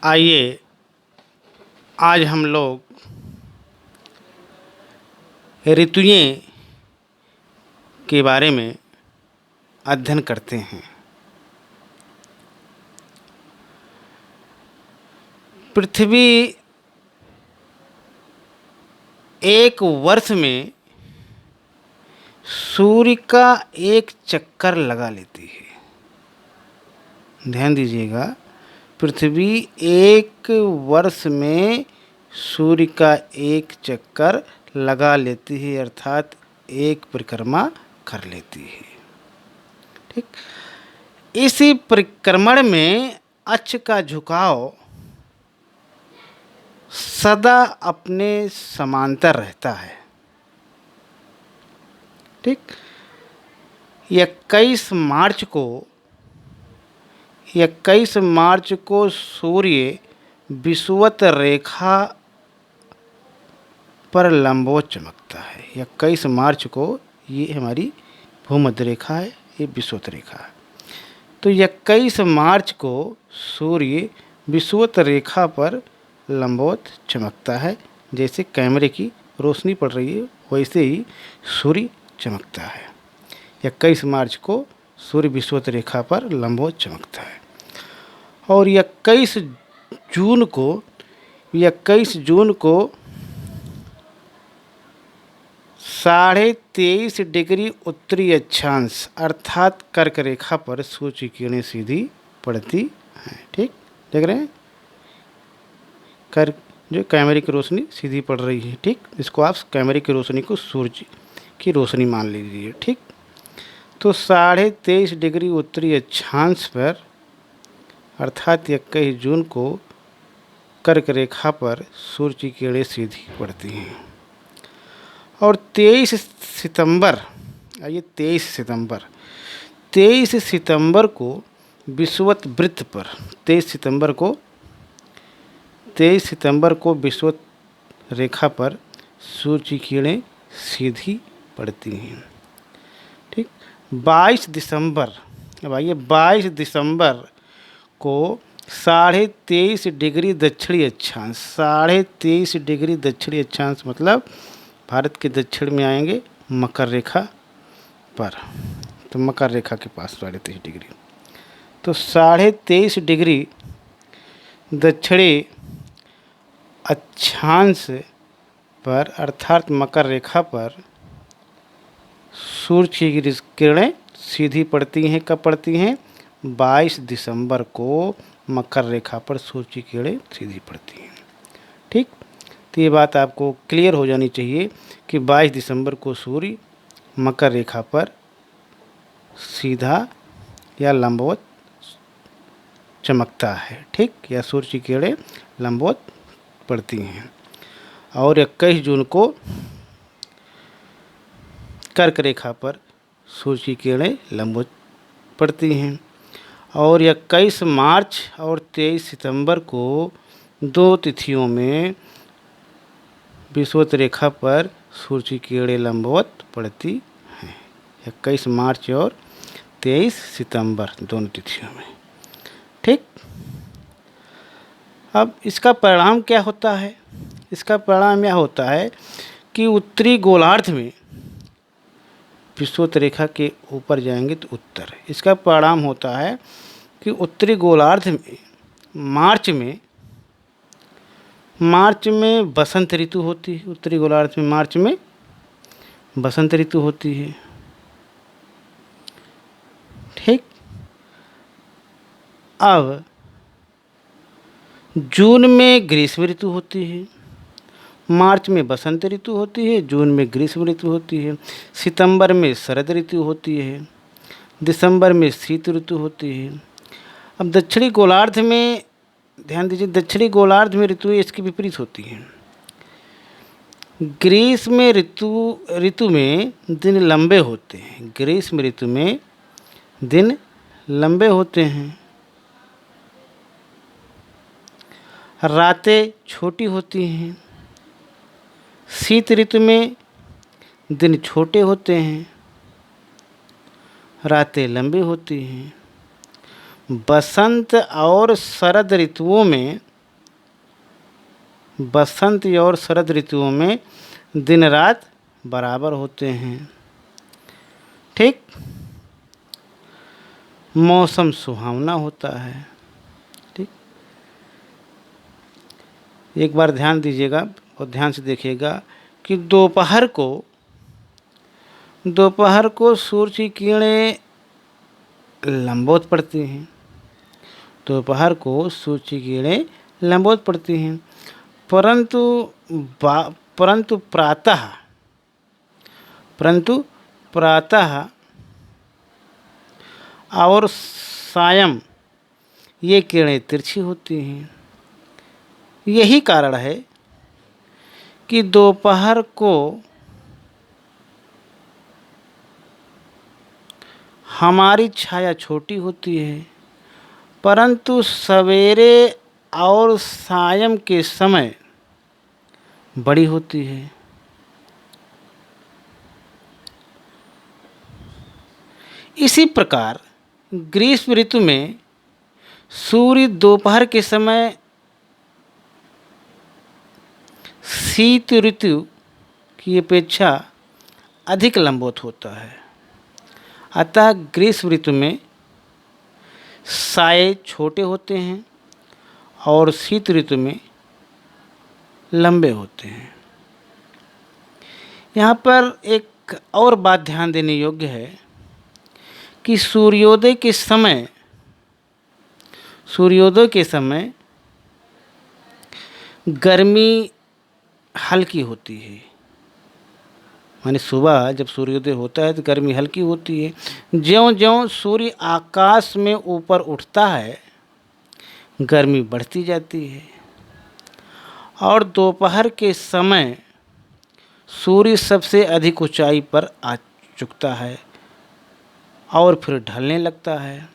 आइए आज हम लोग ऋतुएं के बारे में अध्ययन करते हैं। पृथ्वी एक वर्ष में सूर्य का एक चक्कर लगा लेती है। ध्यान दीजिएगा, पृथ्वी एक वर्ष में सूर्य का एक चक्कर लगा लेती है, अर्थात एक परिक्रमा कर लेती है। ठीक, इसी परिक्रमण में अक्ष का झुकाव सदा अपने समांतर रहता है। ठीक, 21 मार्च को सूर्य विषुवत रेखा पर लंबवत चमकता है। 21 मार्च को ये हमारी भूमध्य रेखा है, ये विषुवत रेखा है। तो 21 मार्च को सूर्य विषुवत रेखा पर लंबवत चमकता है। जैसे कैमरे की रोशनी पड़ रही है वैसे ही सूर्य चमकता है। 21 मार्च को सूर्य विषुवत रेखा पर लंबवत चमकता है। और 21 जून को 23.5 डिग्री उत्तरी अक्षांश अर्थात कर्क रेखा पर सूर्य की किरणें सीधी पड़ती हैं। ठीक, देख रहे हैं, कर्क जो कैमरे की रोशनी सीधी पड़ रही है। ठीक, इसको आप कैमरे की रोशनी को सूर्य की रोशनी मान लीजिए। ठीक, तो 23.5 डिग्री उत्तरी अक्षांश पर अर्थात 21 जून को कर्क रेखा पर सूर्य की किरणें सीधी पड़ती हैं। और 23 सितंबर को विषुवत वृत्त पर 23 सितंबर को विषुवत रेखा पर सूर्य की किरणें सीधी पड़ती हैं। ठीक, 22 दिसंबर को 23.5 डिग्री दक्षिणी अक्षांश 23.5 डिग्री दक्षिणी अक्षांश मतलब भारत के दक्षिण में आएंगे मकर रेखा पर, तो मकर रेखा के पास 23.5 डिग्री, तो 23.5 डिग्री दक्षिणी अक्षांश पर अर्थात मकर रेखा पर सूर्य की किरणें सीधी पड़ती हैं। कब पड़ती हैं? 22 दिसंबर को मकर रेखा पर सूर्य की किरणें सीधी पड़ती हैं। ठीक, तो ये बात आपको क्लियर हो जानी चाहिए कि 22 दिसंबर को सूर्य मकर रेखा पर सीधा या लंबवत चमकता है। ठीक, या सूर्य की किरणें लंबवत पड़ती हैं। और 21 जून को कर्क रेखा पर सूर्य की किरणें लंबवत पड़ती हैं। और 21 मार्च और 23 सितंबर को 2 तिथियों में विषुवत रेखा पर सूर्य की किरणें लंबवत पड़ती हैं। 21 मार्च और 23 सितंबर दोनों तिथियों में। ठीक, अब इसका परिणाम क्या होता है? इसका परिणाम यह होता है कि उत्तरी गोलार्ध में विषुवत रेखा के ऊपर जाएंगे तो उत्तर, इसका परिणाम होता है कि उत्तरी गोलार्ध में मार्च में बसंत ऋतु होती है। उत्तरी गोलार्ध में मार्च में बसंत ऋतु होती है। ठीक, अब जून में ग्रीष्म ऋतु होती है। मार्च में बसंत ऋतु होती है, जून में ग्रीष्म ऋतु होती है, सितंबर में शरद ऋतु होती है, दिसंबर में शीत ऋतु होती है। अब दक्षिणी गोलार्ध में ध्यान दीजिए, दक्षिणी गोलार्ध में ऋतु इसकी विपरीत होती हैं। ग्रीष्म ऋतु में दिन लंबे होते हैं। ग्रीष्म ऋतु में दिन लंबे होते हैं, रातें छोटी होती हैं। शीत ऋतु में दिन छोटे होते हैं, रातें लंबी होती हैं। बसंत और शरद ऋतुओं में बसंत और शरद ऋतुओं में दिन रात बराबर होते हैं। ठीक, मौसम सुहावना होता है। ठीक, एक बार ध्यान दीजिएगा और ध्यान से देखिएगा कि दोपहर को सूर्य की किरणें लंबवत पड़ती हैं। दोपहर को सूर्य की किरणें लंबवत पड़ती हैं, परंतु परंतु प्रातः और सायं ये किरणें तिरछी होती हैं। यही कारण है कि दोपहर को हमारी छाया छोटी होती है, परंतु सवेरे और सायं के समय बड़ी होती है। इसी प्रकार ग्रीष्म ऋतु में सूर्य दोपहर के समय शीत ऋतु की अपेक्षा अधिक लंबवत होता है। अतः ग्रीष्म ऋतु में साये छोटे होते हैं और शीत ऋतु में लंबे होते हैं। यहाँ पर एक और बात ध्यान देने योग्य है कि सूर्योदय के समय गर्मी हल्की होती है। माने सुबह जब सूर्योदय होता है तो गर्मी हल्की होती है। ज्यों-ज्यों सूर्य आकाश में ऊपर उठता है गर्मी बढ़ती जाती है, और दोपहर के समय सूर्य सबसे अधिक ऊंचाई पर आ चुकता है और फिर ढलने लगता है,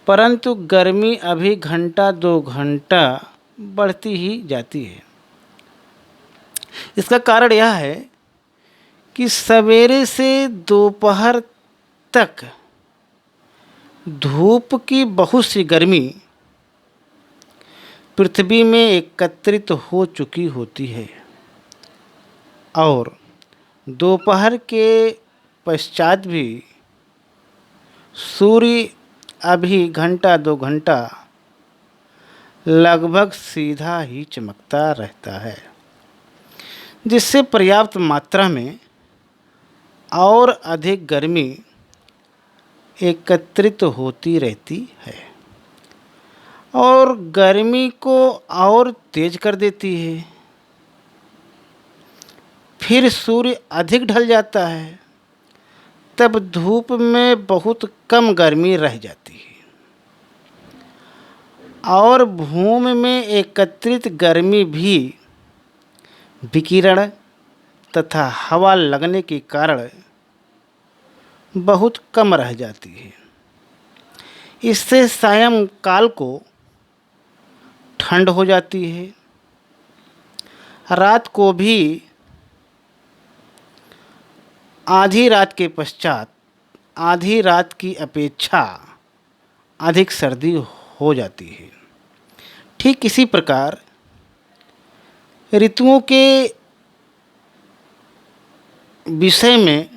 परंतु गर्मी अभी घंटा 2 घंटा बढ़ती ही जाती है। इसका कारण यह है कि सवेरे से दोपहर तक धूप की बहुत सी गर्मी पृथ्वी में एकत्रित हो चुकी होती है, और दोपहर के पश्चात भी सूर्य अभी घंटा 2 घंटा लगभग सीधा ही चमकता रहता है, जिससे पर्याप्त मात्रा में और अधिक गर्मी एकत्रित होती रहती है और गर्मी को और तेज कर देती है। फिर सूर्य अधिक ढल जाता है, तब धूप में बहुत कम गर्मी रह जाती है और भूमि में एकत्रित गर्मी भी विकिरण तथा हवा लगने के कारण बहुत कम रह जाती है। इससे सायंकाल को ठंड हो जाती है। रात को भी आधी रात के पश्चात आधी रात की अपेक्षा अधिक सर्दी हो जाती है। ठीक इसी प्रकार ऋतुओं के विषय में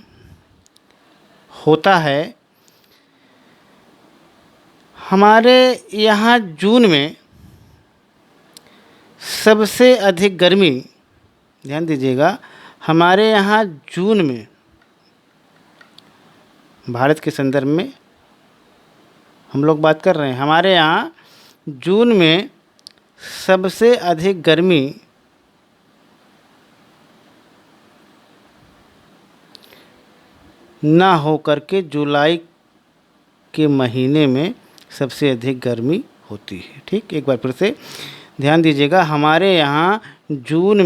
होता है। हमारे यहाँ जून में सबसे अधिक गर्मी, ध्यान दीजिएगा, हमारे यहाँ जून में, भारत के संदर्भ में हम लोग बात कर रहे हैं, हमारे यहाँ जून में सबसे अधिक गर्मी ना हो करके जुलाई के महीने में सबसे अधिक गर्मी होती है। ठीक, एक बार फिर से ध्यान दीजिएगा, हमारे यहाँ जून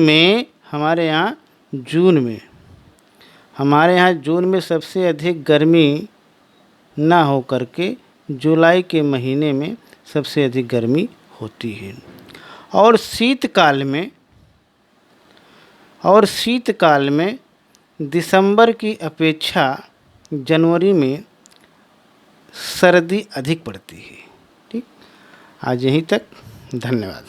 में सबसे अधिक गर्मी ना हो करके जुलाई के महीने में सबसे अधिक गर्मी होती है। और शीतकाल में दिसंबर की अपेक्षा जनवरी में सर्दी अधिक पड़ती है। ठीक, आज यहीं तक, धन्यवाद।